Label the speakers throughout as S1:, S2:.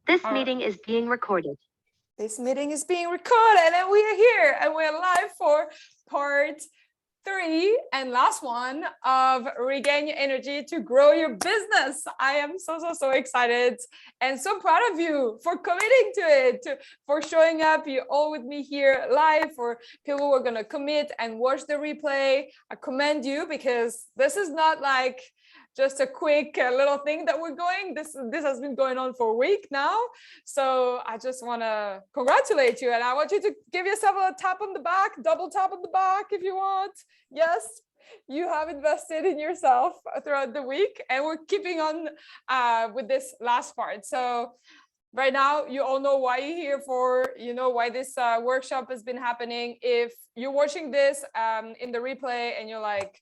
S1: This meeting is being recorded.
S2: This meeting is being recorded and we are here and we're live for part 3 and last one of Regain Your Energy to Grow Your Business. I am so excited and so proud of you for committing to it, for showing up. You're all with me here live. For people who are going to commit and watch the replay, I commend you, because this is not like just a quick little thing that we're going. This has been going on for a week now. So I just want to congratulate you. And I want you to give yourself a tap on the back, double tap on the back if you want. Yes, you have invested in yourself throughout the week. And we're keeping on with this last part. So right now, you all know why you're here for, you know why this workshop has been happening. If you're watching this in the replay and you're like,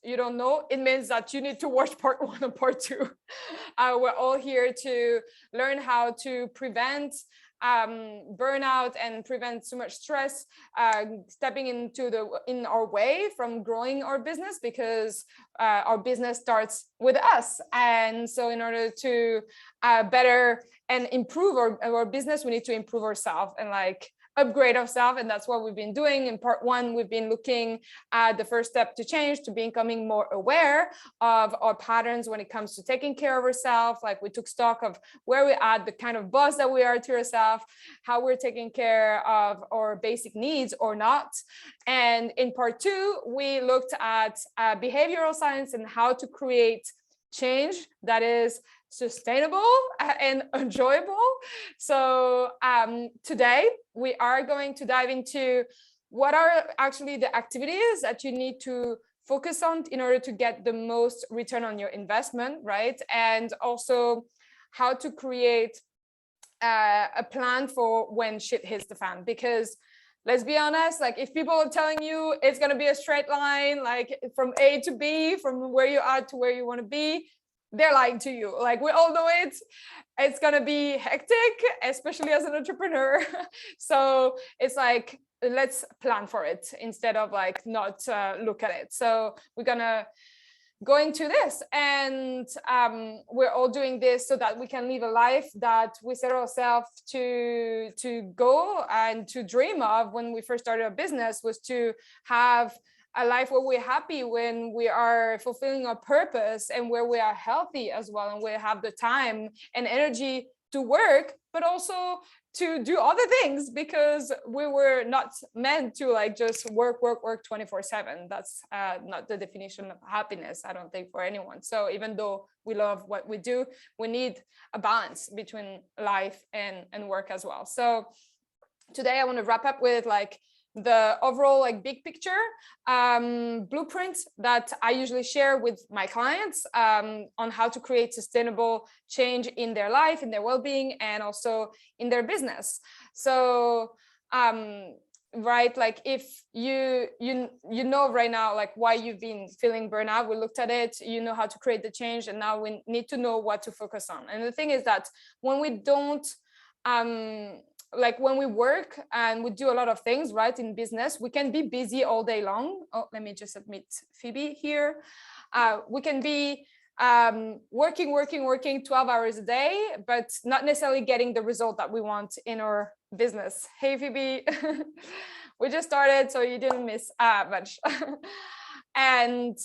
S2: you don't know, it means that you need to watch part 1 and part 2. We're all here to learn how to prevent burnout and prevent so much stress stepping in our way from growing our business, because our business starts with us. And so in order to better and improve our business, we need to improve ourselves and upgrade ourselves. And that's what we've been doing. In part 1, we've been looking at the first step to change, to becoming more aware of our patterns when it comes to taking care of ourselves. Like, we took stock of where we're at, the kind of boss that we are to ourselves, how we're taking care of our basic needs or not. And in part 2, we looked at behavioral science and how to create change that is sustainable and enjoyable. So today we are going to dive into what are actually the activities that you need to focus on in order to get the most return on your investment, right? And also how to create a plan for when shit hits the fan. Because let's be honest, like, if people are telling you it's going to be a straight line, like from A to B, from where you are to where you want to be, they're lying to you. Like, we all know it's going to be hectic, especially as an entrepreneur. So it's like, let's plan for it instead of not look at it. So we're going to go into this, and we're all doing this so that we can live a life that we set ourselves to go and to dream of. When we first started our business, was to have a life where we're happy, when we are fulfilling our purpose, and where we are healthy as well, and we have the time and energy to work, but also to do other things, because we were not meant to just work 24/7. That's not the definition of happiness, I don't think, for anyone. So even though we love what we do, we need a balance between life and work as well. So today I want to wrap up with the overall big picture blueprint that I usually share with my clients on how to create sustainable change in their life, in their well-being, and also in their business. So right, if you know right now why you've been feeling burnout, we looked at it, you know how to create the change, and now we need to know what to focus on. And the thing is that when we don't when we work and we do a lot of things, right, in business, we can be busy all day long. Oh, let me just admit Phoebe here. We can be working 12 hours a day, but not necessarily getting the result that we want in our business. Hey, Phoebe. We just started, so you didn't miss much. And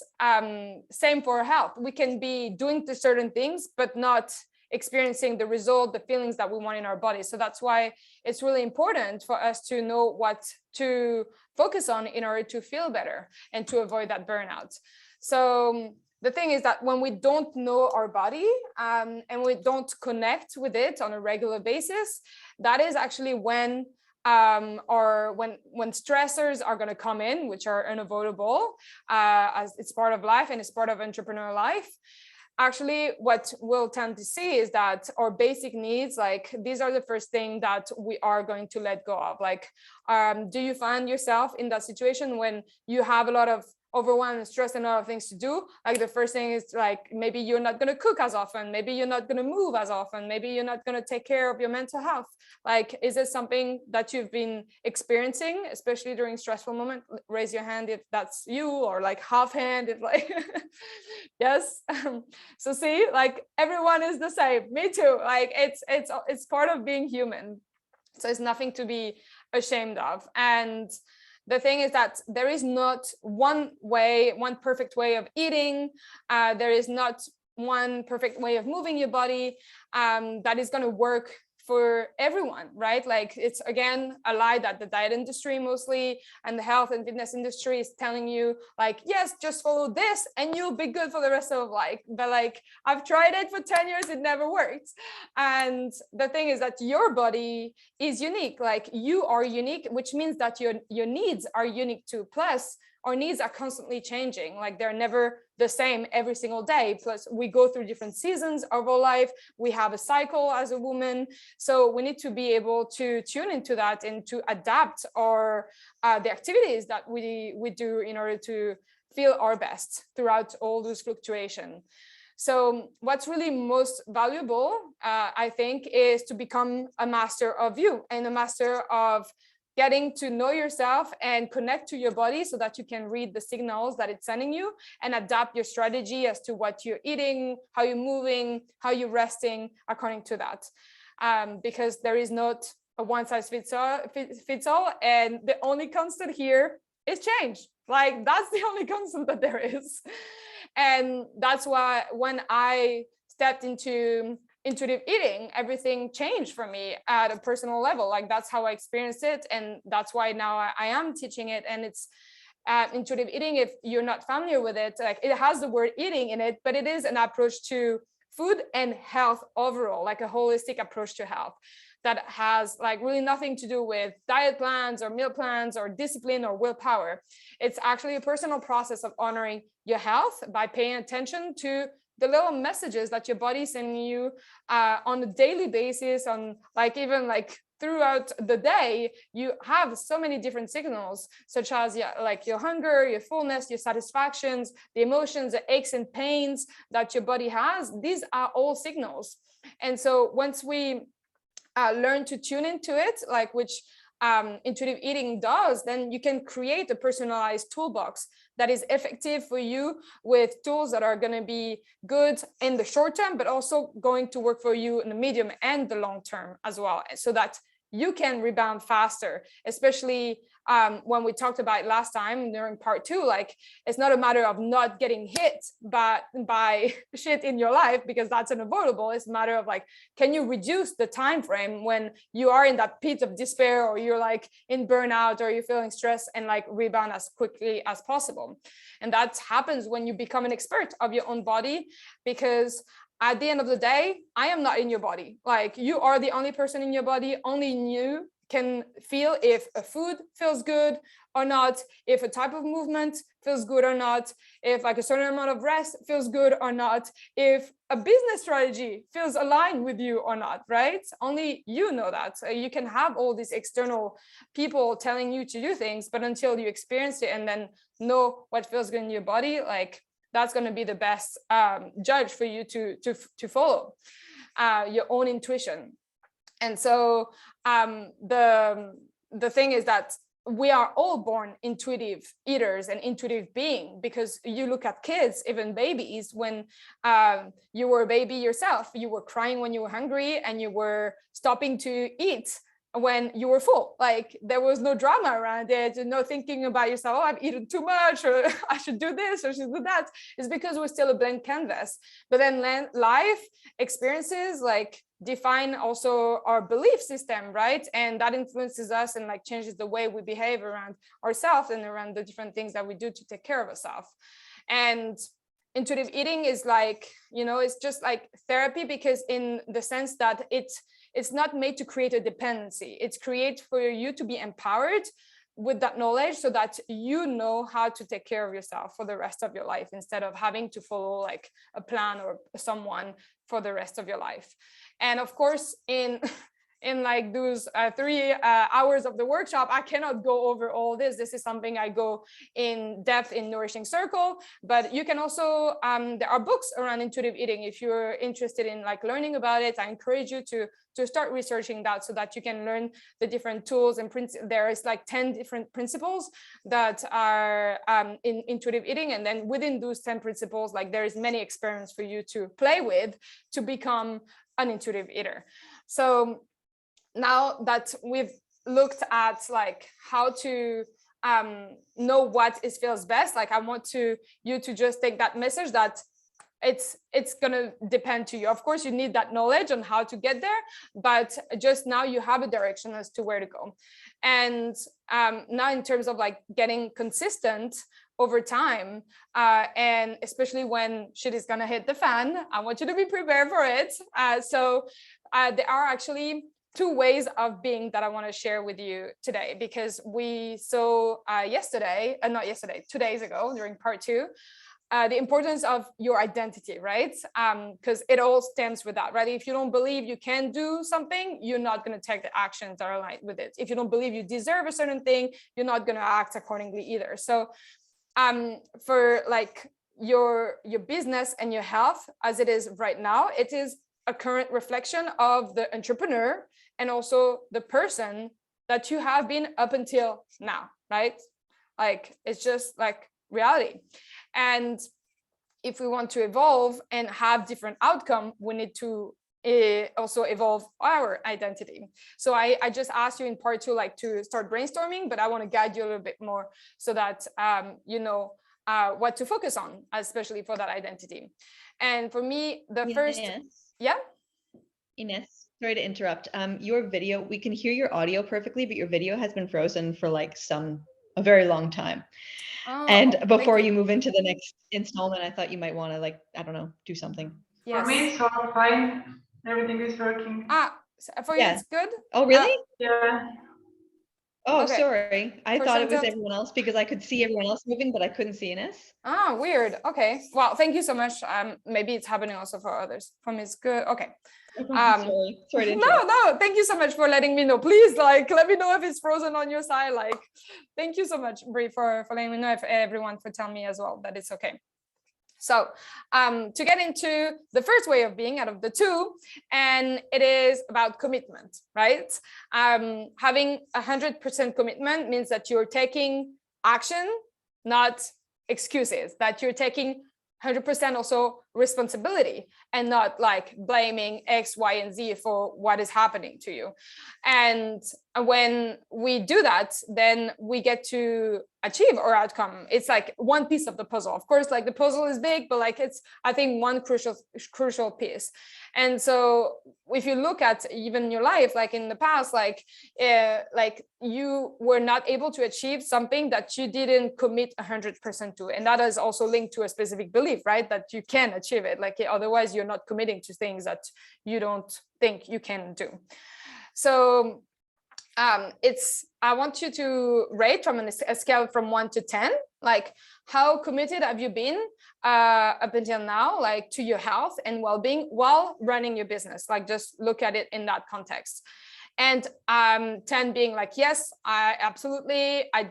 S2: same for health. We can be doing certain things, but not experiencing the result, the feelings that we want in our body. So that's why it's really important for us to know what to focus on in order to feel better and to avoid that burnout. So the thing is that when we don't know our body and we don't connect with it on a regular basis, that is actually when when stressors are going to come in, which are unavoidable, as it's part of life and it's part of entrepreneurial life. Actually, what we'll tend to see is that our basic needs, these are the first thing that we are going to let go of. Do you find yourself in that situation when you have a lot of overwhelmed and stressed and a lot of things to do, like the first thing is like maybe you're not going to cook as often, maybe you're not going to move as often, maybe you're not going to take care of your mental health. Like, is it something that you've been experiencing, especially during stressful moment? Raise your hand if that's you, or like half hand if like yes. So see, like everyone is the same. Me too. Like it's part of being human. So it's nothing to be ashamed of. And the thing is that there is not one perfect way of eating. There is not one perfect way of moving your body that is going to work for everyone, right? Like, it's again a lie that the diet industry mostly and the health and fitness industry is telling you, like, yes, just follow this and you'll be good for the rest of life. But like, I've tried it for 10 years, it never worked. And the thing is that your body is unique. Like, you are unique, which means that your needs are unique too. Plus, our needs are constantly changing. Like, they're never the same every single day. Plus, we go through different seasons of our life. We have a cycle as a woman. So we need to be able to tune into that and to adapt our the activities that we do in order to feel our best throughout all those fluctuations. So what's really most valuable, I think, is to become a master of you and a master of getting to know yourself and connect to your body so that you can read the signals that it's sending you and adapt your strategy as to what you're eating, how you're moving, how you're resting according to that. Because there is not a one size fits all, and the only constant here is change. Like, that's the only constant that there is. And that's why when I stepped into intuitive eating, everything changed for me at a personal level. Like, that's how I experienced it, and that's why now I am teaching it. And it's intuitive eating, if you're not familiar with it, like, it has the word eating in it, but it is an approach to food and health overall, like a holistic approach to health that has like really nothing to do with diet plans or meal plans or discipline or willpower. It's actually a personal process of honoring your health by paying attention to the little messages that your body is sending you on a daily basis, on like even like throughout the day. You have so many different signals, such as like your hunger, your fullness, your satisfactions, the emotions, the aches and pains that your body has. These are all signals. And so once we learn to tune into it, like which intuitive eating does, then you can create a personalized toolbox that is effective for you, with tools that are going to be good in the short term, but also going to work for you in the medium and the long term as well, so that you can rebound faster. Especially when we talked about it last time during part 2, like, it's not a matter of not getting hit by shit in your life, because that's unavoidable. It's a matter of like, can you reduce the time frame when you are in that pit of despair, or you're like in burnout, or you're feeling stressed, and like rebound as quickly as possible. And that happens when you become an expert of your own body, because at the end of the day, I am not in your body. Like, you are the only person in your body. Only you can feel if a food feels good or not, if a type of movement feels good or not, if like a certain amount of rest feels good or not, if a business strategy feels aligned with you or not, right? Only you know that. So you can have all these external people telling you to do things, but until you experience it and then know what feels good in your body, like, that's going to be the best judge for you to follow your own intuition. And so the thing is that we are all born intuitive eaters and intuitive being, because you look at kids, even babies, when you were a baby yourself, you were crying when you were hungry, and you were stopping to eat when you were full. Like, there was no drama around it, no thinking about yourself, oh, I've eaten too much, or I should do this or should do that. It's because we're still a blank canvas. But then life experiences like define also our belief system, right? And that influences us and like changes the way we behave around ourselves and around the different things that we do to take care of ourselves. And intuitive eating is like, it's just like therapy, because in the sense that it's not made to create a dependency. It's created for you to be empowered with that knowledge, so that you know how to take care of yourself for the rest of your life, instead of having to follow like a plan or someone for the rest of your life. And of course, in in like those 3 hours of the workshop, I cannot go over all this. This is something I go in depth in Nourishing Circle, but you can also, there are books around intuitive eating. If you're interested in like learning about it, I encourage you to start researching that so that you can learn the different tools and there is like 10 different principles that are in intuitive eating. And then within those 10 principles, like there is many experiments for you to play with to become an intuitive eater. So now that we've looked at like how to know what feels best, like I want you to just take that message that it's gonna depend to you. Of course, you need that knowledge on how to get there, but just now you have a direction as to where to go. And now in terms of like getting consistent over time, and especially when shit is gonna hit the fan, I want you to be prepared for it. So there are actually 2 ways of being that I want to share with you today, because we saw 2 days ago during part 2, the importance of your identity, right? Because it all stems with that, right? If you don't believe you can do something, you're not going to take the actions that are aligned with it. If you don't believe you deserve a certain thing, you're not going to act accordingly either. So for like your business and your health as it is right now, it is a current reflection of the entrepreneur and also the person that you have been up until now, right? Like it's just like reality. And if we want to evolve and have different outcome, we need to also evolve our identity. So I just asked you in part 2 like to start brainstorming, but I want to guide you a little bit more so that you know what to focus on, especially for that identity. And for me, the first, yeah.
S3: Ines, sorry to interrupt. Your video, we can hear your audio perfectly, but your video has been frozen for like a very long time.
S2: Oh,
S3: and before you move into the next installment, I thought you might want to like, I don't know, do something.
S4: Yes. For me, it's all fine. Everything is working.
S2: For you, it's good?
S3: Oh, really?
S4: Yeah.
S3: Oh, okay. Sorry. I thought it was
S2: Chantal,
S3: everyone else because I could see everyone else moving, but I couldn't see Ines.
S2: Ah, weird. Okay. Well, thank you so much. Maybe it's happening also for others. For me, it's good. Okay.
S3: Sorry to interrupt.
S2: No, thank you so much for letting me know. Please, like, let me know if it's frozen on your side. Like, thank you so much, Brie, for letting me know. If everyone for telling me as well that it's okay. So to get into the first way of being out of the 2, and it is about commitment, right? Having 100% commitment means that you're taking action, not excuses, that you're taking 100% also responsibility and not like blaming X, Y, and Z for what is happening to you. And when we do that, then we get to achieve our outcome. It's like one piece of the puzzle. Of course, like the puzzle is big, but like it's, I think, one crucial piece. And so if you look at even your life, like in the past, like you were not able to achieve something that you didn't commit 100% to. And that is also linked to a specific belief, right? That you can achieve it. Like otherwise you're not committing to things that you don't think you can do. So I want you to rate from a scale from 1 to 10, like how committed have you been up until now, like to your health and well-being while running your business? Like just look at it in that context. And 10 being like, yes, I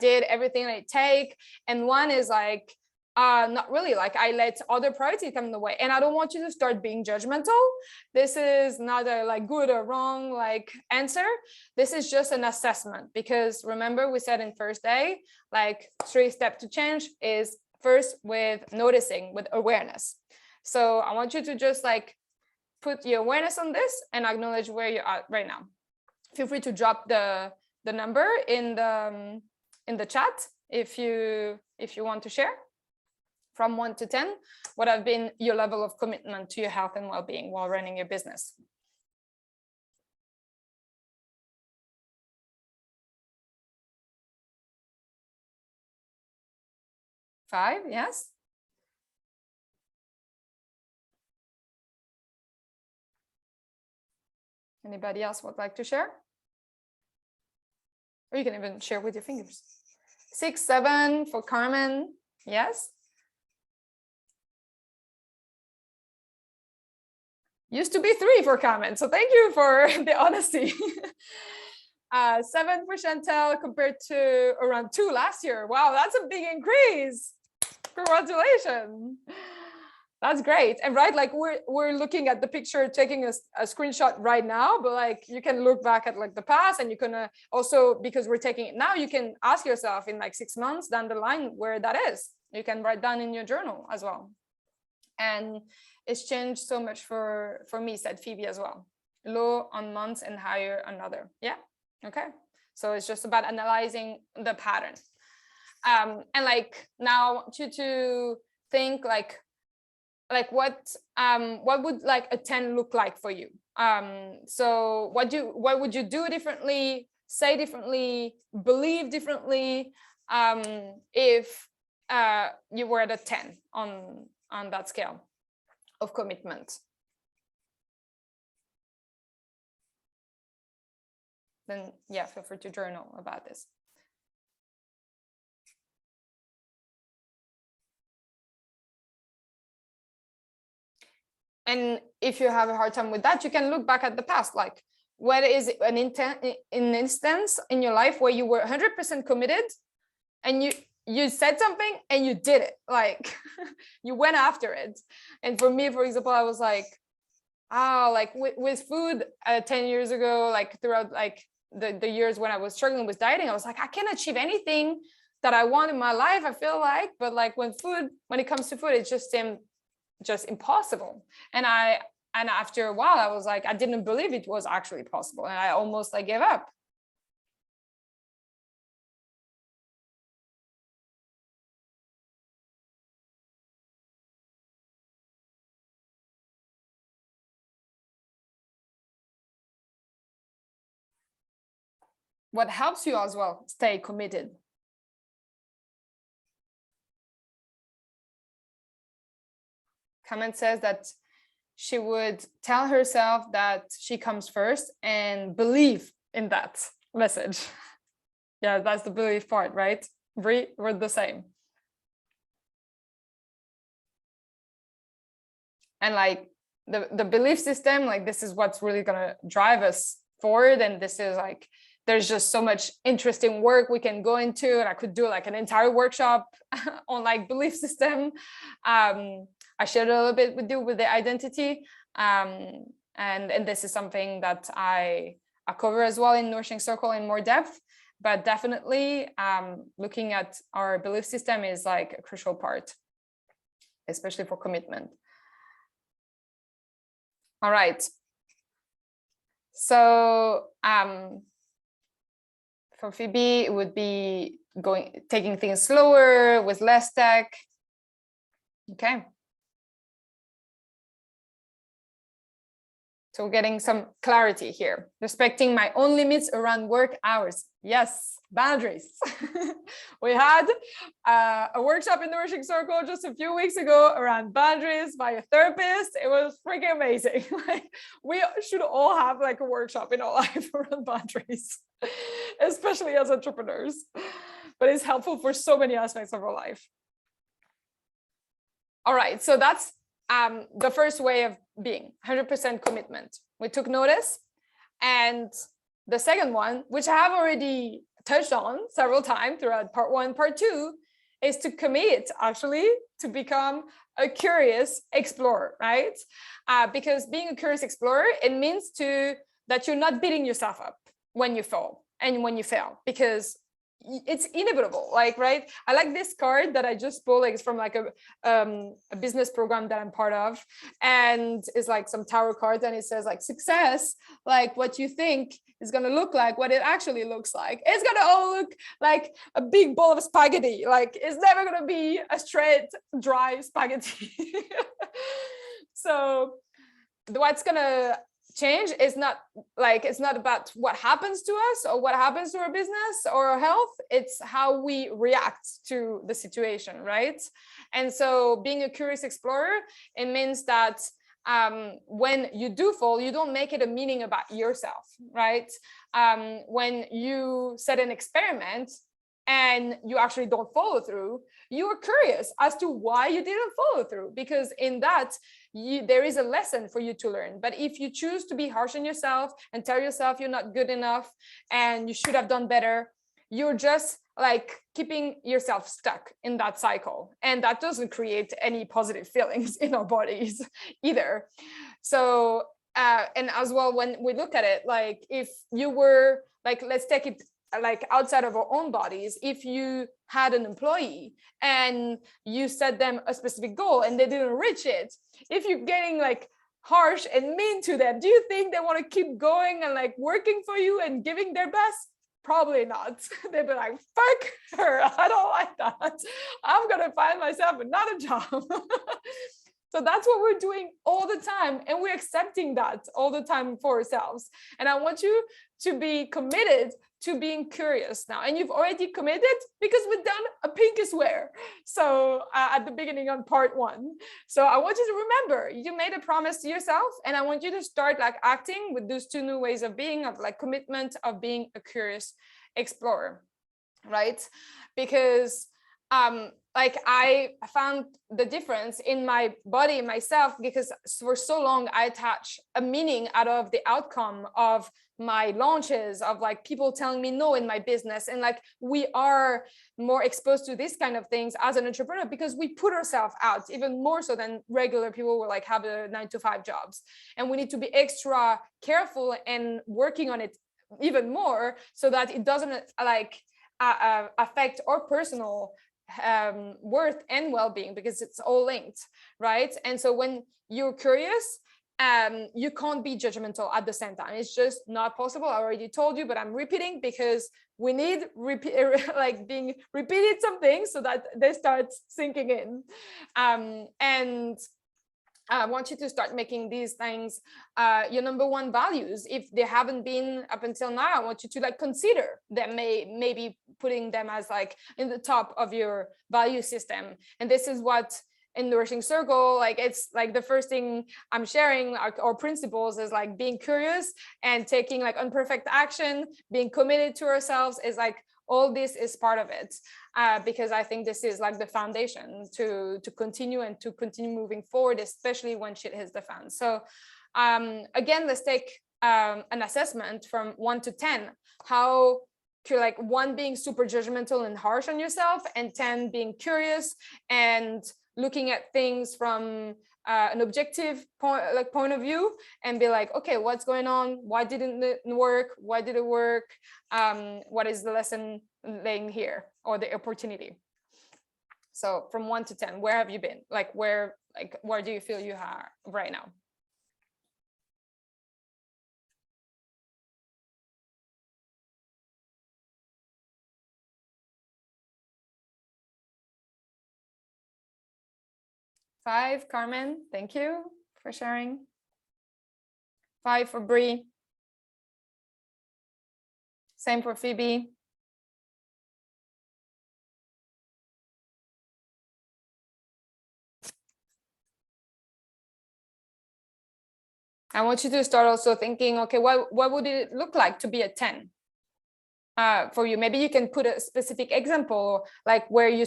S2: did everything I take. And 1 is like, not really, like I let other priorities come in the way. And I don't want you to start being judgmental. This is not a like good or wrong like answer. This is just an assessment, because remember we said in first day, like 3 steps to change is first with noticing, with awareness. So I want you to just like put your awareness on this and acknowledge where you're at right now. Feel free to drop the number in the chat if you want to share. From 1 to 10, what have been your level of commitment to your health and well-being while running your business? 5, yes. Anybody else would like to share? Or you can even share with your fingers. 6, 7 for Carmen, yes. Used to be 3 for comments. So thank you for the honesty. 7 percentile compared to around 2 last year. Wow, that's a big increase. Congratulations. That's great. And right, like we're looking at the picture, taking a screenshot right now, but like you can look back at like the past, and you can also, because we're taking it now, you can ask yourself in like 6 months down the line where that is. You can write down in your journal as well. And it's changed so much for me, said Phoebe as well. Low on months and higher on other. Yeah. Okay. So it's just about analyzing the pattern. And like now to think like what would like a 10 look like for you? So what would you do differently, say differently, believe differently, if you were at a 10 on that scale of commitment? Then yeah, feel free to journal about this. And if you have a hard time with that, you can look back at the past. Like, what is an instance in your life where you were 100% committed, and you said something and you did it, like you went after it. And for me, for example, I was like, like with food 10 years ago, like throughout like the years when I was struggling with dieting, I was like, I can achieve anything that I want in my life, I feel like, but like when it comes to food, it just seemed just impossible. And after a while, I was like, I didn't believe it was actually possible, and I almost like gave up. What helps you as well stay committed? Comment says that she would tell herself that she comes first and believe in that message. Yeah, that's the belief part, right? We're the same. And like the belief system, like this is what's really gonna drive us forward. And this is like, there's just so much interesting work we can go into, and I could do like an entire workshop on like belief system. I shared a little bit with you with the identity, and this is something that I cover as well in Nourishing Circle in more depth. But definitely, looking at our belief system is like a crucial part, especially for commitment. All right. So for Phoebe, it would be taking things slower with less tech. Okay. So we're getting some clarity here. Respecting my own limits around work hours. Yes, boundaries. We had a workshop in Nourishing Circle just a few weeks ago around boundaries by a therapist. It was freaking amazing. Like, we should all have like a workshop in our life around boundaries, especially as entrepreneurs. But it's helpful for so many aspects of our life. All right, so that's the first way of being 100% commitment. We took notice. And the second one, which I have already touched on several times throughout part 1, part 2, is to commit actually to become a curious explorer, right? Because being a curious explorer, it means that you're not beating yourself up when you fall and when you fail, because it's inevitable. Like, right, I like this card that I just pulled, like it's from like a business program that I'm part of, and it's like some tarot cards, and it says like success, like what you think is going to look like what it actually looks like. It's going to all look like a big bowl of spaghetti. Like, it's never going to be a straight dry spaghetti. So what's going to change is not like, it's not about what happens to us or what happens to our business or our health. It's how we react to the situation, right? And so being a curious explorer, it means that when you do fall, you don't make it a meaning about yourself, right? When you set an experiment and you actually don't follow through, you are curious as to why you didn't follow through, because in that there is a lesson for you to learn. But if you choose to be harsh on yourself and tell yourself you're not good enough and you should have done better, you're just like keeping yourself stuck in that cycle, and that doesn't create any positive feelings in our bodies either. So and as well, when we look at it, like if you were like, let's take it like outside of our own bodies, if you had an employee and you set them a specific goal and they didn't reach it, if you're getting like harsh and mean to them, do you think they want to keep going and like working for you and giving their best? Probably not. They'd be like, fuck her, I don't like that, I'm gonna find myself another job. So that's what we're doing all the time, and we're accepting that all the time for ourselves. And I want you to be committed to being curious now. And you've already committed because we've done a pinky swear. So at the beginning on part 1. So I want you to remember, you made a promise to yourself, and I want you to start like acting with those 2 new ways of being, of like commitment, of being a curious explorer, right? Because like I found the difference in my body, myself, because for so long I attach a meaning out of the outcome of my launches, of like people telling me no in my business. And like we are more exposed to these kind of things as an entrepreneur because we put ourselves out even more so than regular people who like have a 9-to-5 jobs. And we need to be extra careful and working on it even more so that it doesn't like affect our personal worth and well-being, because it's all linked, right? And so when you're curious, you can't be judgmental at the same time. It's just not possible. I already told you, but I'm repeating because we need like being repeated some things so that they start sinking in. And I want you to start making these things your number 1 values. If they haven't been up until now, I want you to like consider them, maybe putting them as like in the top of your value system. And this is what in Nourishing Circle, like it's like the first thing I'm sharing our principles is like being curious and taking like imperfect action, being committed to ourselves, is like all this is part of it, because I think this is like the foundation to continue and to continue moving forward, especially when shit hits the fan. So again, let's take an assessment from 1 to 10. How to like 1 being super judgmental and harsh on yourself, and 10 being curious and looking at things from an objective point of view, and be like, okay, what's going on? Why didn't it work? Why did it work? What is the lesson laying here, or the opportunity? So from 1 to 10, where have you been? Like where do you feel you are right now? Five, Carmen, thank you for sharing. 5 for Bree. Same for Phoebe. I want you to start also thinking, okay, what would it look like to be a 10 for you? Maybe you can put a specific example, like where you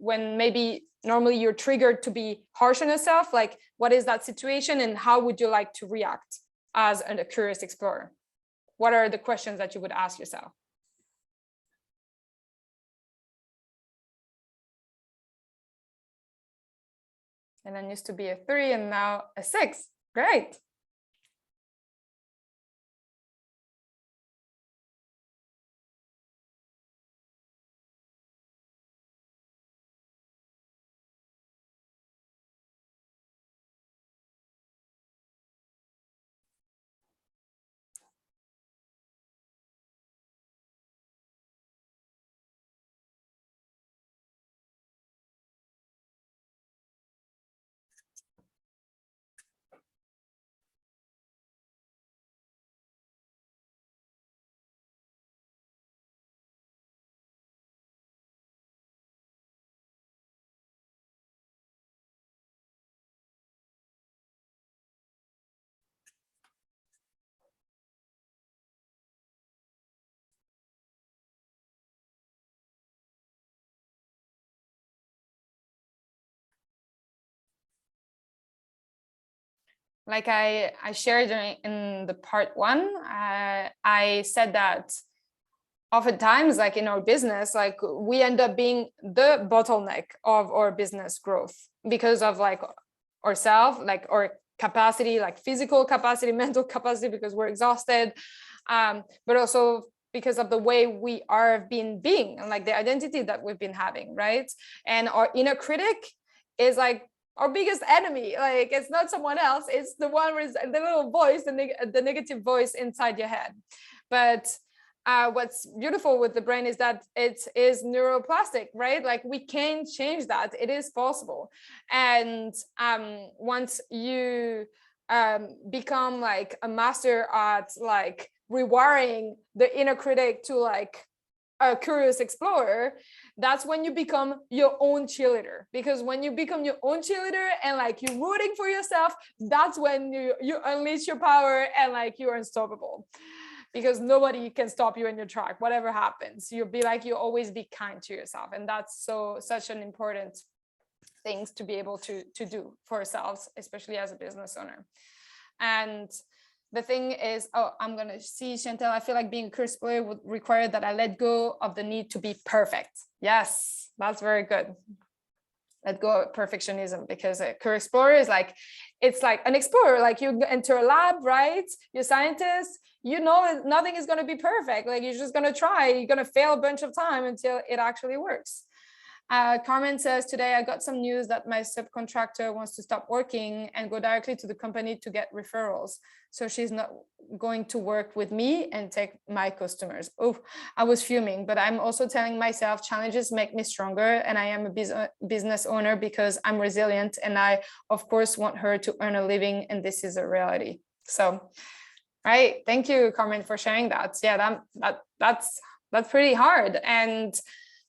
S2: when maybe normally you're triggered to be harsh on yourself, like what is that situation and how would you like to react as a curious explorer? What are the questions that you would ask yourself? And then used to be a 3 and now a 6. Great. like I shared in the part 1, I said that oftentimes, like in our business, like we end up being the bottleneck of our business growth because of like ourselves, like our capacity, like physical capacity, mental capacity, because we're exhausted, but also because of the way we are being and like the identity that we've been having, right? And our inner critic is like our biggest enemy. Like it's not someone else, it's the one with the little voice, the negative voice inside your head. But what's beautiful with the brain is that it is neuroplastic, right? Like we can change that. It is possible. And once you become like a master at like rewiring the inner critic to like a curious explorer, that's when you become your own cheerleader. Because when you become your own cheerleader and like you're rooting for yourself, that's when you unleash your power and like you're unstoppable. Because nobody can stop you in your track, whatever happens. You'll be like, you always be kind to yourself. And that's such an important thing to be able to do for ourselves, especially as a business owner. And the thing is, I'm going to see Chantel, I feel like being a curious explorer would require that I let go of the need to be perfect. Yes, that's very good. Let go of perfectionism, because a curious explorer is like, it's like an explorer, like you enter a lab, right? You're a scientist, you know, nothing is going to be perfect. Like you're just going to try, you're going to fail a bunch of time until it actually works. Carmen says, today I got some news that my subcontractor wants to stop working and go directly to the company to get referrals. So she's not going to work with me and take my customers. Oh, I was fuming, but I'm also telling myself challenges make me stronger, and I am a business owner because I'm resilient, and I, of course, want her to earn a living, and this is a reality. So, right. Thank you, Carmen, for sharing that. Yeah, that's pretty hard. And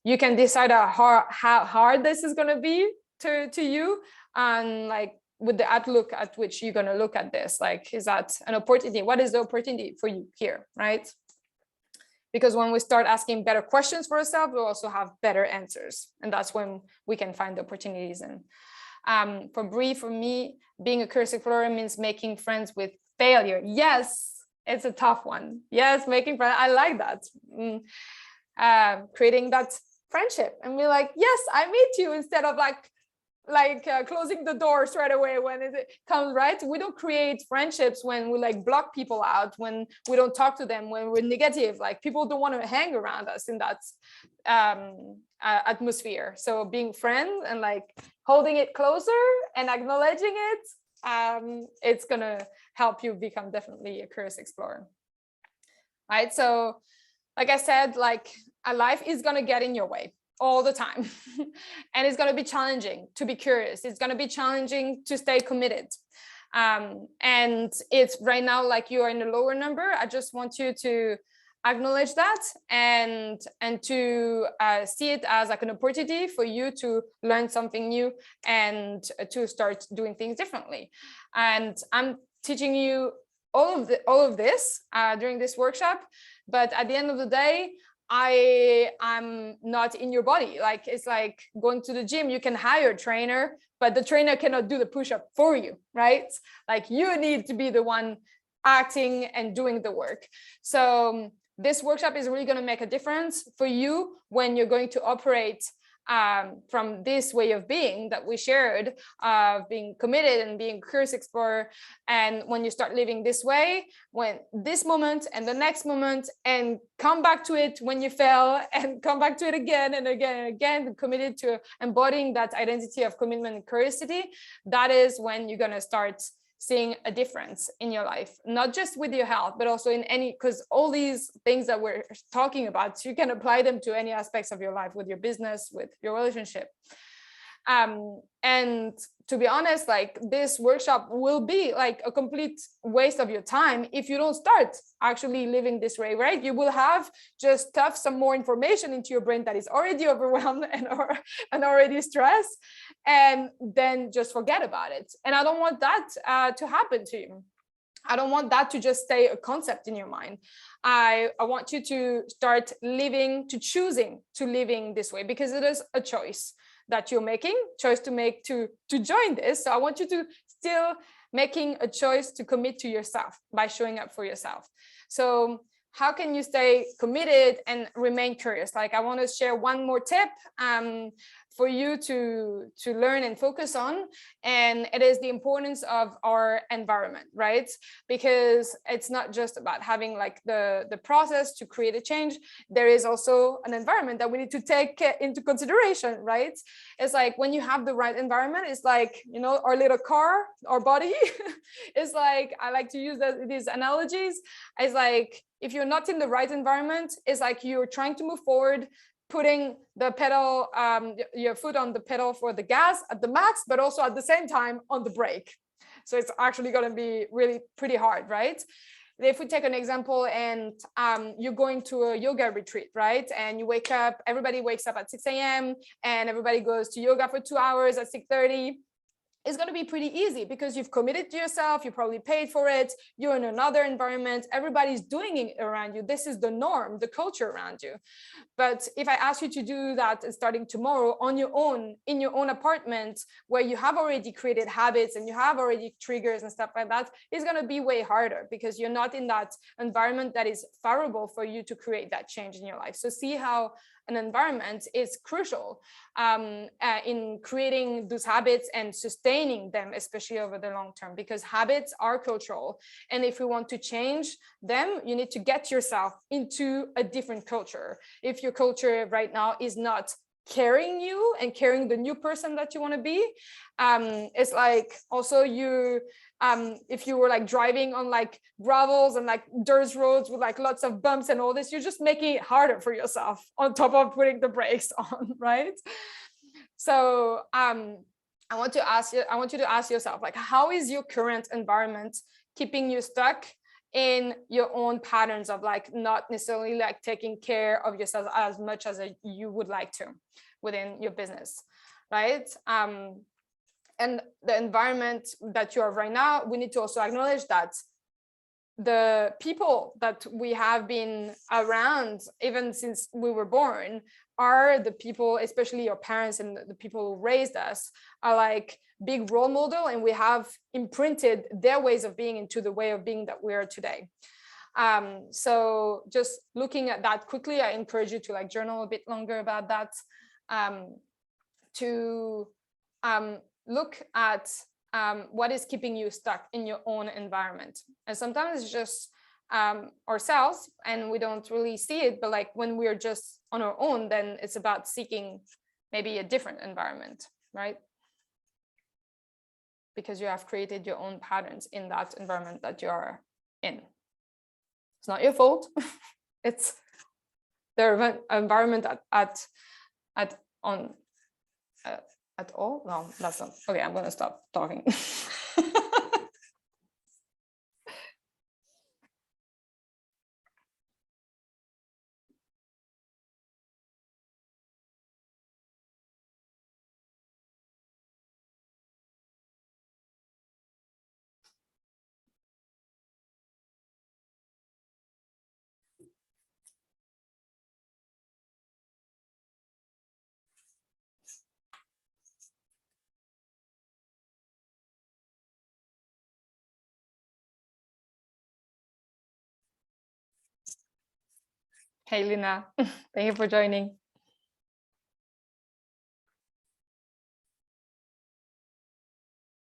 S2: you can decide how hard this is going to be to you, and like with the outlook at which you're going to look at this. Like, is that an opportunity? What is the opportunity for you here, right? Because when we start asking better questions for ourselves, we'll also have better answers, and that's when we can find the opportunities. And for Bree, for me, being a curious explorer means making friends with failure. Yes, it's a tough one. Yes, making friends. I like that. Creating that friendship and be like, yes, I meet you, instead of like closing the door straight away when it comes, right? We don't create friendships when we like block people out, when we don't talk to them, when we're negative. Like people don't want to hang around us in that atmosphere. So being friends and like holding it closer and acknowledging it, it's gonna help you become definitely a curious explorer, right? So like I said, like a life is going to get in your way all the time. And it's going to be challenging to be curious. It's going to be challenging to stay committed. And it's right now, like you are in a lower number. I just want you to acknowledge that and to see it as like an opportunity for you to learn something new and to start doing things differently. And I'm teaching you all of this during this workshop, but at the end of the day, I'm not in your body. Like it's like going to the gym. You can hire a trainer, but the trainer cannot do the push-up for you, right? Like you need to be the one acting and doing the work. So this workshop is really going to make a difference for you when you're going to operate from this way of being that we shared, of being committed and being curious explorer. And when you start living this way, when this moment and the next moment, and come back to it when you fail, and come back to it again and again and again, committed to embodying that identity of commitment and curiosity, that is when you're going to start seeing a difference in your life, not just with your health, but also in any, because all these things that we're talking about, you can apply them to any aspects of your life, with your business, with your relationship. And to be honest, like this workshop will be like a complete waste of your time if you don't start actually living this way, right? You will have just stuff some more information into your brain that is already overwhelmed and already stressed, and then just forget about it. And I don't want that to happen to you. I don't want that to just stay a concept in your mind. I want you to start choosing to living this way, because it is a choice that you're making, choice to make to join this. So I want you to still making a choice to commit to yourself by showing up for yourself. So how can you stay committed and remain curious? Like, I want to share one more tip for you to learn and focus on, and it is the importance of our environment, right? Because it's not just about having like the process to create a change. There is also an environment that we need to take into consideration, right? It's like when you have the right environment, it's like, you know, our little car, our body is like, I like to use these analogies. It's like, if you're not in the right environment, it's like you're trying to move forward, putting the pedal, your foot on the pedal for the gas at the max, but also at the same time on the brake. So it's actually going to be really pretty hard, right? If we take an example and you're going to a yoga retreat, right? And you wake up, everybody wakes up at 6 a.m. and everybody goes to yoga for 2 hours at 6:30. It's going to be pretty easy because you've committed to yourself, you probably paid for it, you're in another environment, everybody's doing it around you. This is the norm, the culture around you. But if I ask you to do that starting tomorrow on your own, in your own apartment, where you have already created habits and you have already triggers and stuff like that, it's going to be way harder because you're not in that environment that is favorable for you to create that change in your life. So see how an environment is crucial in creating those habits and sustaining them, especially over the long term, because habits are cultural. And if you want to change them, you need to get yourself into a different culture. If your culture right now is not carrying you and carrying the new person that you want to be, it's like also you if you were like driving on like gravels and like dirt roads with like lots of bumps and all this, you're just making it harder for yourself on top of putting the brakes on, right? So I want you to ask yourself, like, how is your current environment keeping you stuck in your own patterns of like not necessarily like taking care of yourself as much as you would like to within your business, right? And the environment that you are right now, we need to also acknowledge that the people that we have been around even since we were born are the people, especially your parents and the people who raised us, are like big role model, and we have imprinted their ways of being into the way of being that we are today. So just looking at that quickly, I encourage you to like journal a bit longer about that, to look at what is keeping you stuck in your own environment. And sometimes it's just ourselves and we don't really see it, but like when we're just on our own, then it's about seeking maybe a different environment, right? Because you have created your own patterns in that environment that you are in. It's not your fault. It's the environment at all. No, that's not okay. I'm gonna stop talking. Hey, Lina, thank you for joining.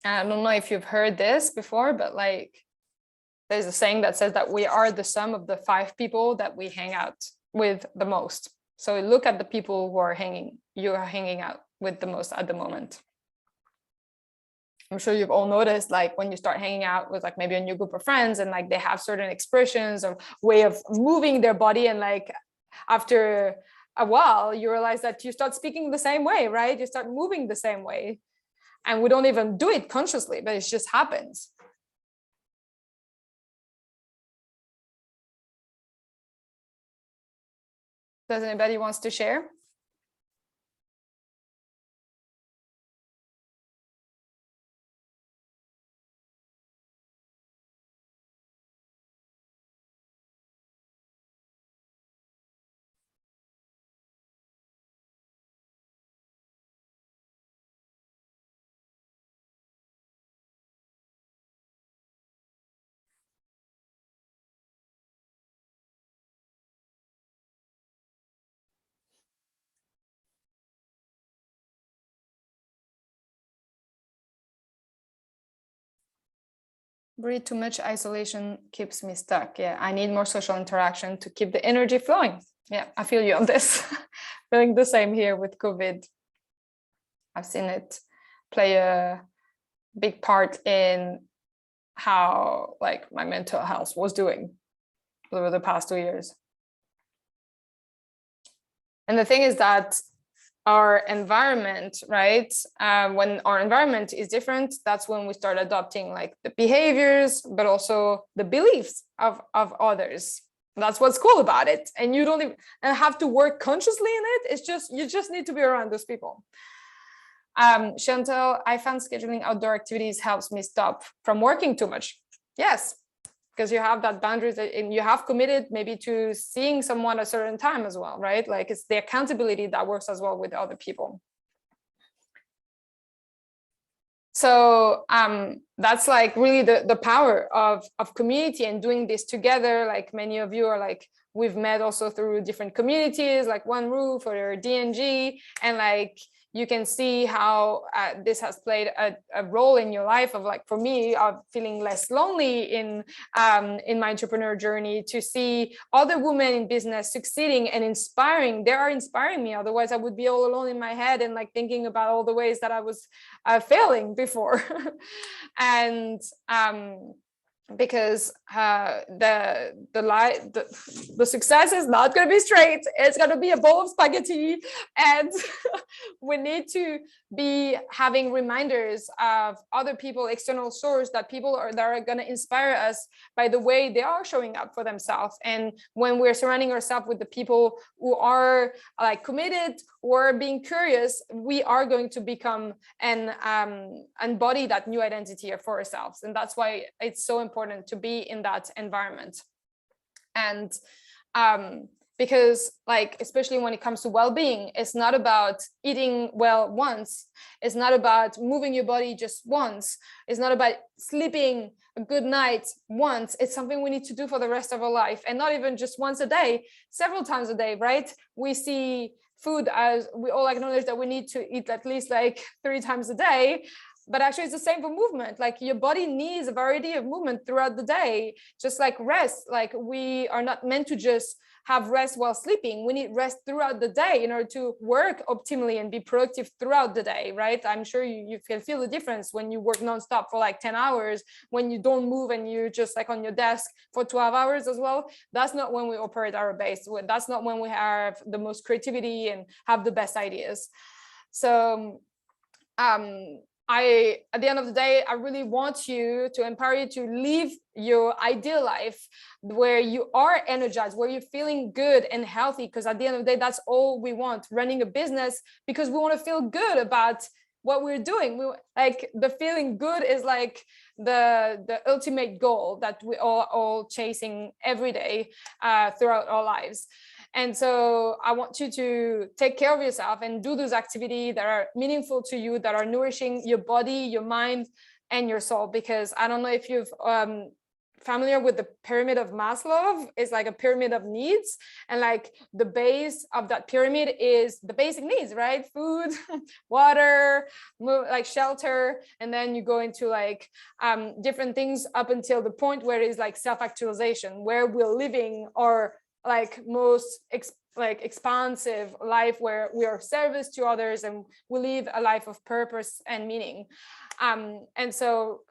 S2: I don't know if you've heard this before, but like there's a saying that says that we are the sum of the 5 people that we hang out with the most. So look at the people who you are hanging out with the most at the moment. I'm sure you've all noticed, like when you start hanging out with like maybe a new group of friends and like they have certain expressions or way of moving their body, and like after a while you realize that you start speaking the same way, right? You start moving the same way, and we don't even do it consciously, but it just happens. Does anybody wants to share? Breathe too much isolation keeps me stuck. Yeah, I need more social interaction to keep the energy flowing. Yeah, I feel you on this. Feeling the same here with COVID. I've seen it play a big part in how like my mental health was doing over the past 2 years. And the thing is that our environment, right? When our environment is different, that's when we start adopting like the behaviors, but also the beliefs of others. That's what's cool about it. And you don't even have to work consciously in it. It's just, you just need to be around those people. Chantal, I found scheduling outdoor activities helps me stop from working too much. Yes, because you have that boundaries and you have committed maybe to seeing someone a certain time as well, right? Like it's the accountability that works as well with other people. So that's like really the power of community and doing this together. Like many of you are like, we've met also through different communities, like One Roof or DNG, and like you can see how this has played a role in your life of like, for me, of feeling less lonely in my entrepreneur journey, to see other women in business succeeding and inspiring. They are inspiring me. Otherwise I would be all alone in my head and like thinking about all the ways that I was failing before. And because the success is not going to be straight. It's going to be a bowl of spaghetti, and we need to be having reminders of other people, external source, that people are that are going to inspire us by the way they are showing up for themselves. And when we're surrounding ourselves with the people who are like committed or being curious, we are going to become and embody that new identity for ourselves. And that's why it's so important to be in that environment. And because like, especially when it comes to well-being, it's not about eating well once. It's not about moving your body just once. It's not about sleeping a good night once. It's something we need to do for the rest of our life, and not even just once a day, several times a day, right? We see food as, we all acknowledge that we need to eat at least like 3 times a day. But actually it's the same for movement. Like your body needs a variety of movement throughout the day, just like rest. Like we are not meant to just have rest while sleeping. We need rest throughout the day in order to work optimally and be productive throughout the day, right? I'm sure you can feel the difference when you work nonstop for like 10 hours, when you don't move and you're just like on your desk for 12 hours as well. That's not when we operate our base. That's not when we have the most creativity and have the best ideas. So at the end of the day, I really want you to empower you to live your ideal life where you are energized, where you're feeling good and healthy. Because at the end of the day, that's all we want, running a business, because we want to feel good about what we're doing. We like the feeling good is like the ultimate goal that we all chasing every day throughout our lives. And so I want you to take care of yourself and do those activities that are meaningful to you, that are nourishing your body, your mind, and your soul. Because I don't know if you've familiar with the pyramid of Maslow. It's like a pyramid of needs, and like the base of that pyramid is the basic needs, right? Food, water, like shelter, and then you go into like different things up until the point where it's like self-actualization, where we're living our like most expansive life, where we are of service to others and we live a life of purpose and meaning. And so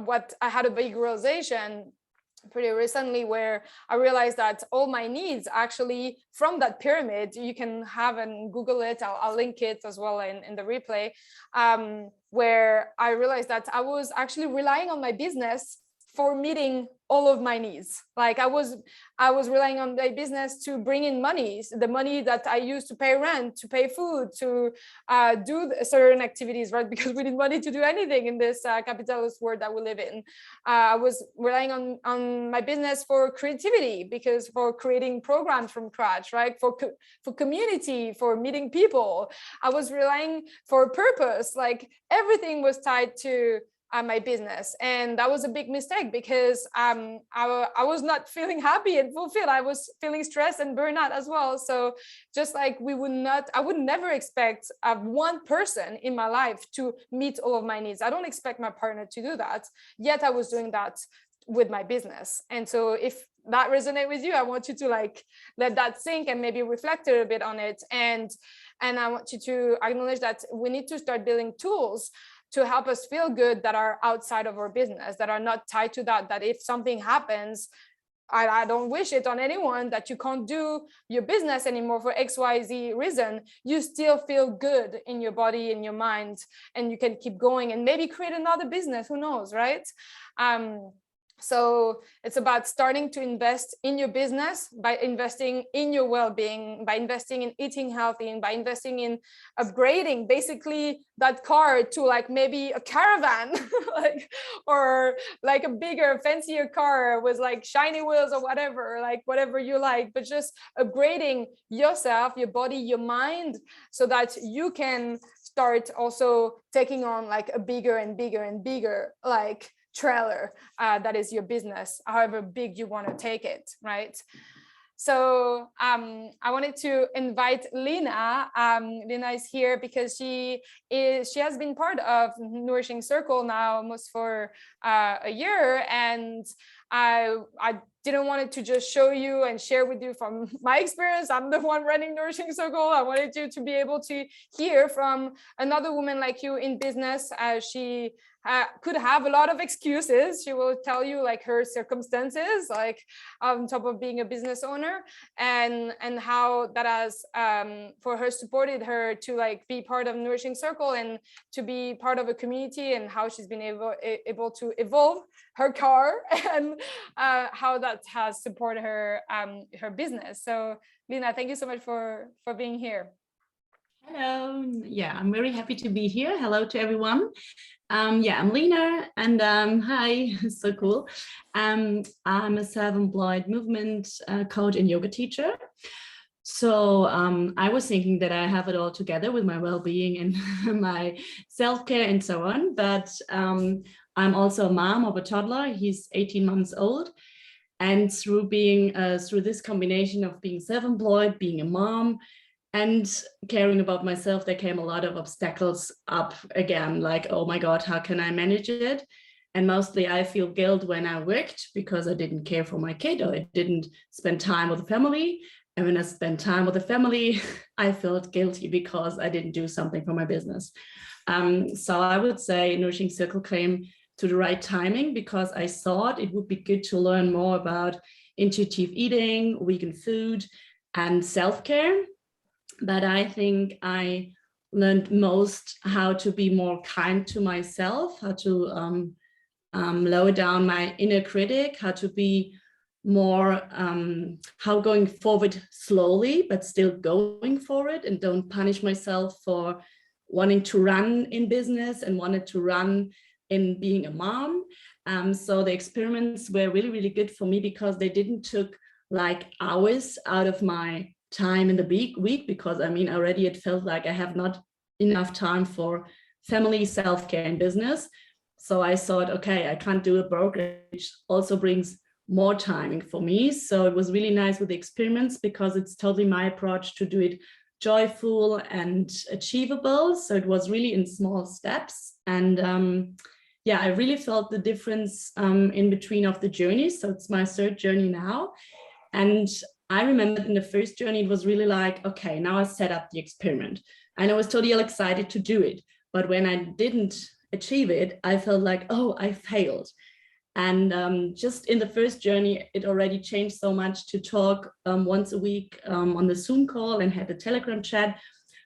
S2: what I had a big realization pretty recently, where I realized that all my needs actually from that pyramid, you can have and Google it, I'll link it as well in the replay, where I realized that I was actually relying on my business for meeting all of my needs. Like I was relying on my business to bring in money, the money that I used to pay rent, to pay food, to do certain activities, right? Because we need money to do anything in this capitalist world that we live in. I was relying on my business for creativity, because for creating programs from scratch, right? For community, for meeting people. I was relying for purpose. Like everything was tied to my business. And that was a big mistake because I was not feeling happy and fulfilled. I was feeling stressed and burnout as well. So just like I would never expect one person in my life to meet all of my needs. I don't expect my partner to do that. Yet I was doing that with my business. And so if that resonates with you, I want you to like let that sink and maybe reflect a little bit on it. And I want you to acknowledge that we need to start building tools to help us feel good that are outside of our business, that are not tied to that if something happens, I don't wish it on anyone, that you can't do your business anymore for XYZ reason, you still feel good in your body, in your mind, and you can keep going and maybe create another business, who knows, right? So it's about starting to invest in your business by investing in your well-being, by investing in eating healthy, and by investing in upgrading basically that car to like maybe a caravan, like, or like a bigger, fancier car with like shiny wheels or whatever, like whatever you like, but just upgrading yourself, your body, your mind, so that you can start also taking on like a bigger and bigger and bigger like trailer that is your business, however big you want to take it, right? So I wanted to invite Lena. Lena is here because she has been part of Nourishing Circle now almost for a year, and I didn't want it to just show you and share with you from my experience. I'm the one running Nourishing Circle. I wanted you to be able to hear from another woman like you in business. She could have a lot of excuses. She will tell you like her circumstances, like on top of being a business owner, and how that has for her supported her to like be part of Nourishing Circle and to be part of a community, and how she's been able to evolve her car and how that has supported her her business. So Lena, thank you so much for being here.
S5: Hello. Yeah, I'm very happy to be here. Hello to everyone. Yeah, I'm Lena, and hi, so cool. I'm a self-employed movement coach and yoga teacher. So I was thinking that I have it all together with my well-being and my self-care and so on, but I'm also a mom of a toddler. He's 18 months old. And through being through this combination of being self-employed, being a mom, and caring about myself, there came a lot of obstacles up again, like, oh my God, how can I manage it? And mostly I feel guilt when I worked because I didn't care for my kid, or I didn't spend time with the family. And when I spent time with the family, I felt guilty because I didn't do something for my business. So I would say Nourishing Circle came to the right timing because I thought it would be good to learn more about intuitive eating, vegan food, and self-care. But I think I learned most how to be more kind to myself, how to lower down my inner critic, how to be more, how going forward slowly, but still going forward, and don't punish myself for wanting to run in business and wanted to run in being a mom. So the experiments were really, really good for me because they didn't took like hours out of my time in the week, because I mean, already it felt like I have not enough time for family, self-care, and business. So I thought, okay, I can't do a brokerage, which also brings more timing for me. So it was really nice with the experiments because it's totally my approach to do it joyful and achievable. So it was really in small steps. And yeah, I really felt the difference in between of the journeys. So it's my third journey now. And I remember in the first journey, it was really like, okay, now I set up the experiment. And I was totally excited to do it. But when I didn't achieve it, I felt like, oh, I failed. And just in the first journey, it already changed so much to talk once a week on the Zoom call and had a Telegram chat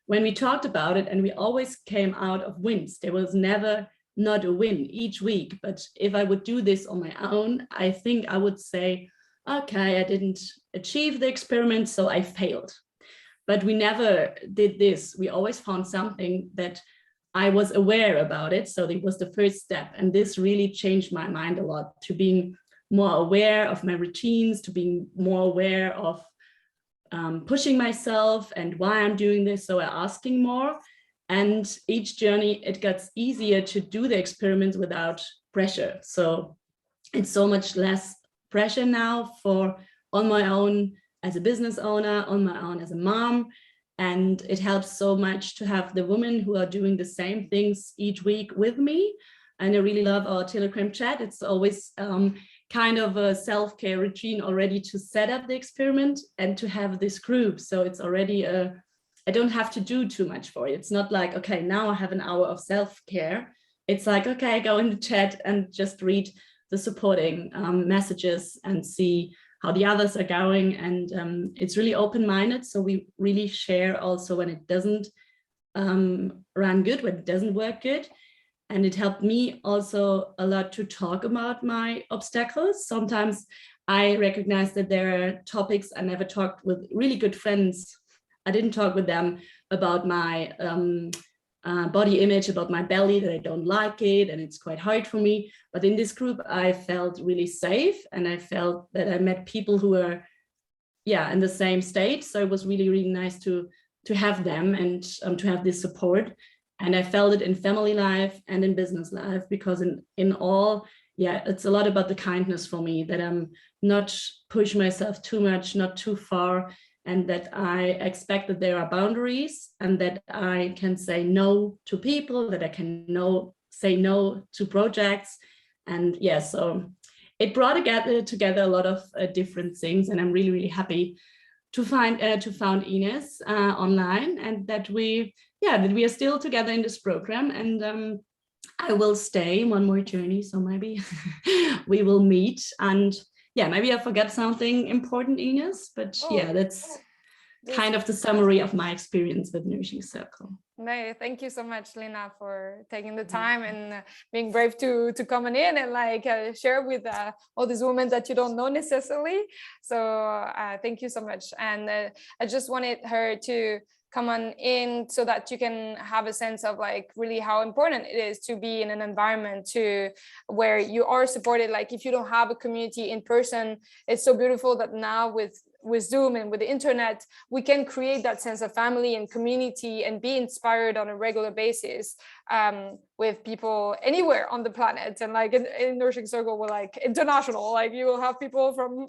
S5: when we talked about it, and we always came out of wins. There was never not a win each week. But if I would do this on my own, I think I would say, okay, I didn't achieve the experiment, so I failed. But we never did this. We always found something that I was aware about it. So it was the first step. And this really changed my mind a lot, to being more aware of my routines, to being more aware of pushing myself and why I'm doing this. So I'm asking more. And each journey, it gets easier to do the experiments without pressure. So it's so much less pressure now for on my own as a business owner, on my own as a mom. And it helps so much to have the women who are doing the same things each week with me. And I really love our Telegram chat. It's always kind of a self-care routine already to set up the experiment and to have this group. So it's already I don't have to do too much for it. It's not like, okay, now I have an hour of self-care. It's like, okay, go in the chat and just read the supporting messages and see how the others are going. And it's really open-minded. So we really share also when it doesn't run good, when it doesn't work good. And it helped me also a lot to talk about my obstacles. Sometimes I recognize that there are topics I never talked with really good friends. I didn't talk with them about my body image, about my belly, that I don't like it, and it's quite hard for me. But in this group, I felt really safe, and I felt that I met people who were, in the same state. So it was really, really nice to have them and to have this support. And I felt it in family life and in business life, because in all, it's a lot about the kindness for me, that I'm not push myself too much, not too far, and that I expect that there are boundaries and that I can say no to people, that I can say no to projects. And so it brought together a lot of different things, and I'm really, really happy to found Ines online, and that we are still together in this program. And I will stay one more journey, so maybe we will meet. And maybe I forgot something important, Ines, but that's kind of the summary of my experience with Nourishing Circle.
S2: No, thank you so much, Lina, for taking the time and being brave to come in and share with all these women that you don't know necessarily. So thank you so much. And I just wanted her to come on in so that you can have a sense of really how important it is to be in an environment where you are supported. If you don't have a community in person, it's so beautiful that now with Zoom and with the internet, we can create that sense of family and community and be inspired on a regular basis with people anywhere on the planet. And in Nourishing Circle, we're international. You will have people from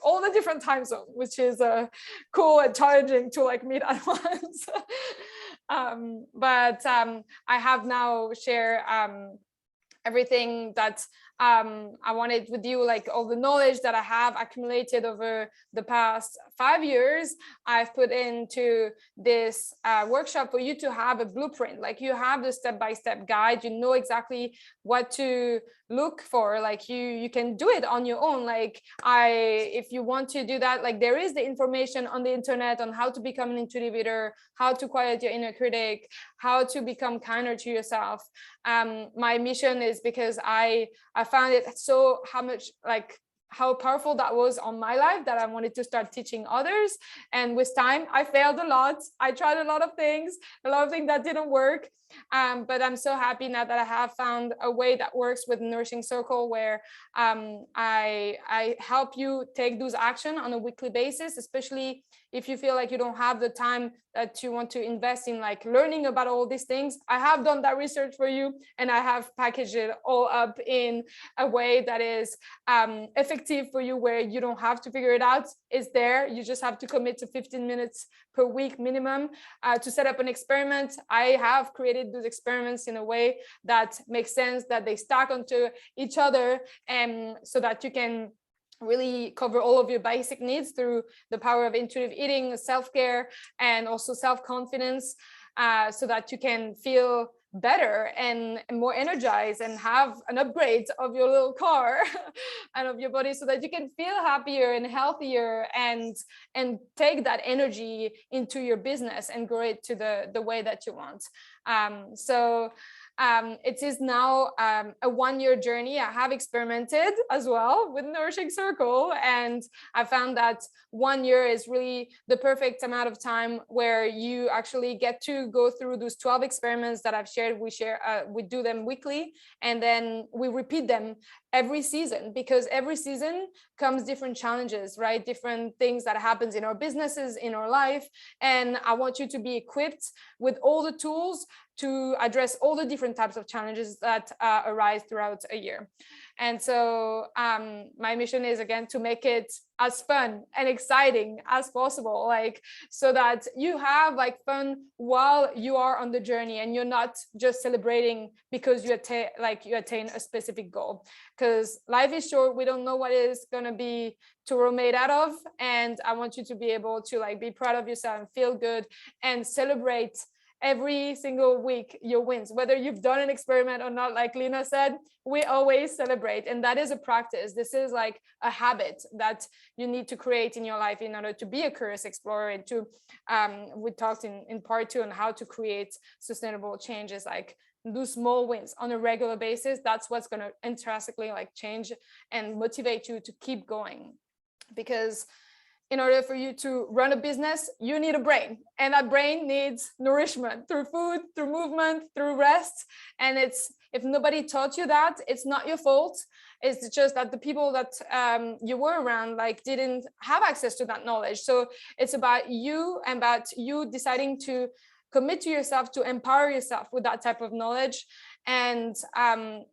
S2: all the different time zones, which is cool and challenging to meet at once. But I have now shared everything that I wanted with you, all the knowledge that I have accumulated over the past 5 years, I've put into this workshop for you to have a blueprint. You have the step-by-step guide, you know exactly what to look for. You can do it on your own. If you want to do that, there is the information on the internet on how to become an intuitive leader, how to quiet your inner critic, how to become kinder to yourself. My mission is because I found it how powerful that was on my life, that I wanted to start teaching others. And with time, I failed a lot. I tried a lot of things that didn't work. But I'm so happy now that I have found a way that works with Nourishing Circle, where I help you take those action on a weekly basis, especially if you feel you don't have the time that you want to invest in learning about all these things. I have done that research for you, and I have packaged it all up in a way that is effective for you, where you don't have to figure it out. It's there. You just have to commit to 15 minutes per week minimum to set up an experiment. I have created those experiments in a way that makes sense, that they stack onto each other, and so that you can really cover all of your basic needs through the power of intuitive eating, self-care, and also self-confidence, so that you can feel better and more energized and have an upgrade of your little car and of your body, so that you can feel happier and healthier and take that energy into your business and grow it to the way that you want. So It is now a 1-year journey. I have experimented as well with Nourishing Circle, and I found that 1 year is really the perfect amount of time where you actually get to go through those 12 experiments that I've shared. We do them weekly, and then we repeat them every season, because every season comes different challenges, right? Different things that happens in our businesses, in our life. And I want you to be equipped with all the tools to address all the different types of challenges that arise throughout a year. And so my mission is, again, to make it as fun and exciting as possible, like, so that you have like fun while you are on the journey, and you're not just celebrating because you attain a specific goal. Because life is short. We don't know what is going to be tomorrow made out of. And I want you to be able to like be proud of yourself and feel good and celebrate every single week your wins, whether you've done an experiment or not. Like Lena said, we always celebrate, and that is a practice. This is like a habit that you need to create in your life in order to be a curious explorer. And to we talked in part 2 on how to create sustainable changes, like do small wins on a regular basis. That's what's going to intrinsically like change and motivate you to keep going. Because in order for you to run a business, you need a brain, and that brain needs nourishment through food, through movement, through rest. And if nobody taught you that, it's not your fault. It's just that the people that you were around like didn't have access to that knowledge. So it's about you, and about you deciding to commit to yourself, to empower yourself with that type of knowledge. And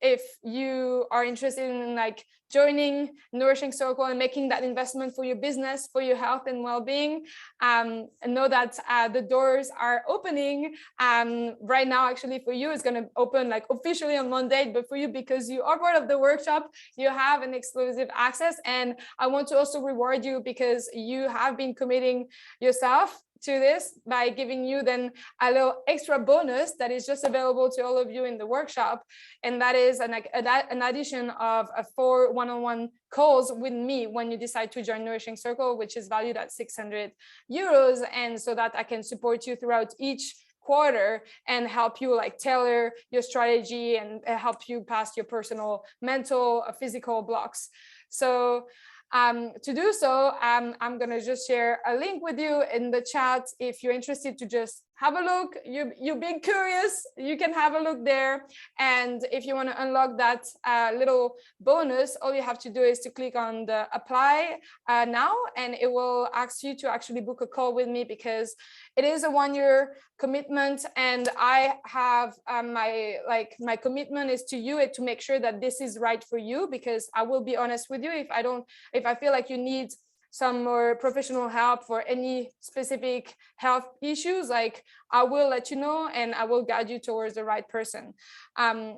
S2: if you are interested in like joining Nourishing Circle and making that investment for your business, for your health and well-being, know that the doors are opening right now. Actually, for you, it's going to open like officially on Monday, but for you, because you are part of the workshop, you have an exclusive access. And I want to also reward you, because you have been committing yourself to this by giving you then a little extra bonus that is just available to all of you in the workshop. And that is an addition of 4 one-on-one calls with me when you decide to join Nourishing Circle, which is valued at €600. And so that I can support you throughout each quarter and help you like tailor your strategy and help you pass your personal, mental, physical blocks. So to do so, I'm going to just share a link with you in the chat. If you're interested to just have a look, you've been curious, you can have a look there. And if you want to unlock that little bonus, all you have to do is to click on the apply now, and it will ask you to actually book a call with me, because it is a 1-year commitment. And I have my commitment is to you to make sure that this is right for you, because I will be honest with you, if I feel like you need some more professional help for any specific health issues, like I will let you know and I will guide you towards the right person.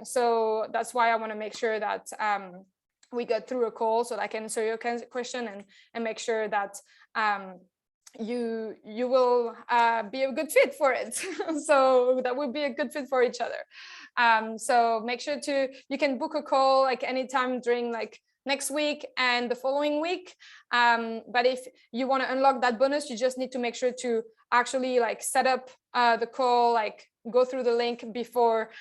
S2: So that's why I want to make sure that we get through a call so that I can answer your question and make sure that you will be a good fit for it. So that would be a good fit for each other. So make sure you can book a call like anytime during like next week and the following week. But if you want to unlock that bonus, you just need to make sure to actually like set up the call, like go through the link before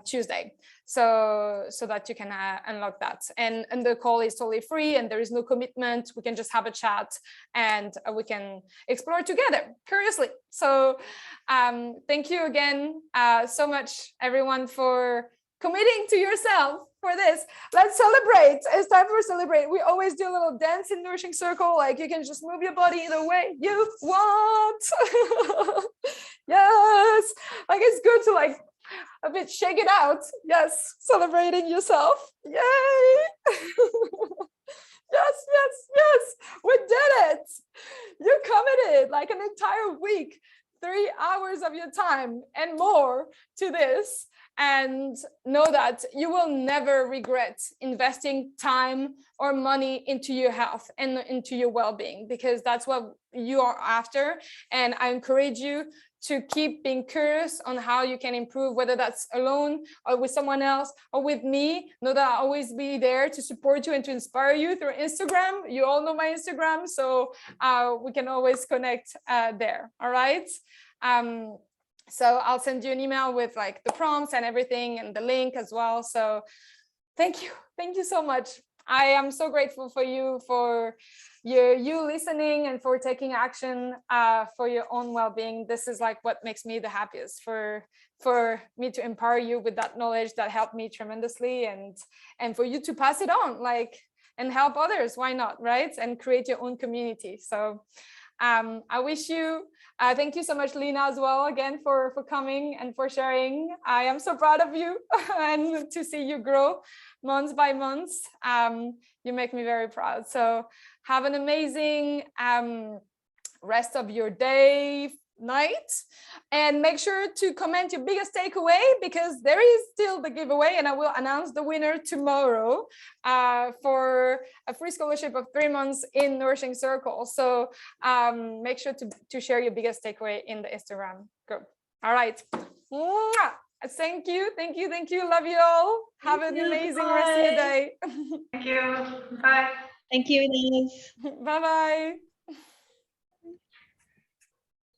S2: Tuesday, so that you can unlock that. And the call is totally free and there is no commitment. We can just have a chat and we can explore together curiously. So thank you again so much, everyone, for committing to yourself for this. Let's celebrate. It's time for celebrate. We always do a little dance in Nourishing Circle. Like you can just move your body the way you want. Yes. Like it's good to like a bit shake it out. Yes. Celebrating yourself. Yay. Yes. We did it. You committed like an entire week, 3 hours of your time and more to this. And know that you will never regret investing time or money into your health and into your well-being, because that's what you are after. And I encourage you to keep being curious on how you can improve, whether that's alone or with someone else or with me. Know that I'll always be there to support you and to inspire you through Instagram. You all know my Instagram, so we can always connect there. All right. So I'll send you an email with like the prompts and everything and the link as well. So thank you so much. I am so grateful for you, for you listening and for taking action for your own well-being. This is like what makes me the happiest, for me to empower you with that knowledge that helped me tremendously, and for you to pass it on, like, and help others. Why not, right? And create your own community. So I wish you, thank you so much, Lena, as well, again, for coming and for sharing. I am so proud of you and to see you grow month by month. You make me very proud. So have an amazing rest of your day, night, and make sure to comment your biggest takeaway, because there is still the giveaway, and I will announce the winner tomorrow for a free scholarship of 3 months in Nourishing Circle. So make sure to share your biggest takeaway in the Instagram group. All right. Mwah! Thank you. Love you all. Have an amazing rest of your day.
S4: Thank you. Bye.
S3: Thank you, Ines.
S2: Bye-bye.